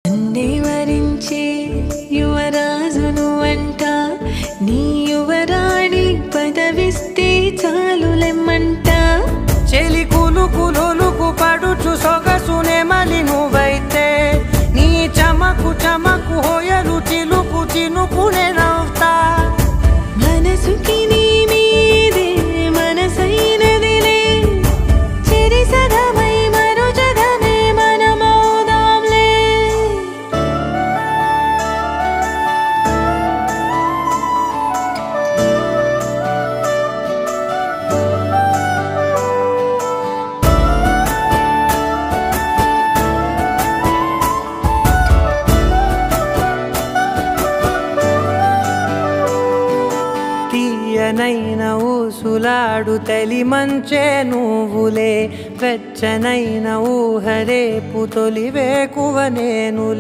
అన్నే వరించే యువరాజును అంట నీ యువరాణి పదవిస్తే చాలులెమ్మంట చెలి కులుకు పడుచు సొగసునే మలి నువ్వైతే నీ చమకు చమకు హోయలు చిలుకు చినుకునే నవ్వుతా మనసుకి నీ మీదే మనసైనదిలే చెరి సగమై మరో జగమే మనమౌదాంలే తీయనైన ఊసులాడు తలి మంచే నువ్వులే వెచ్చనైన ఊహరేపు తొలి వేకువ నేనులే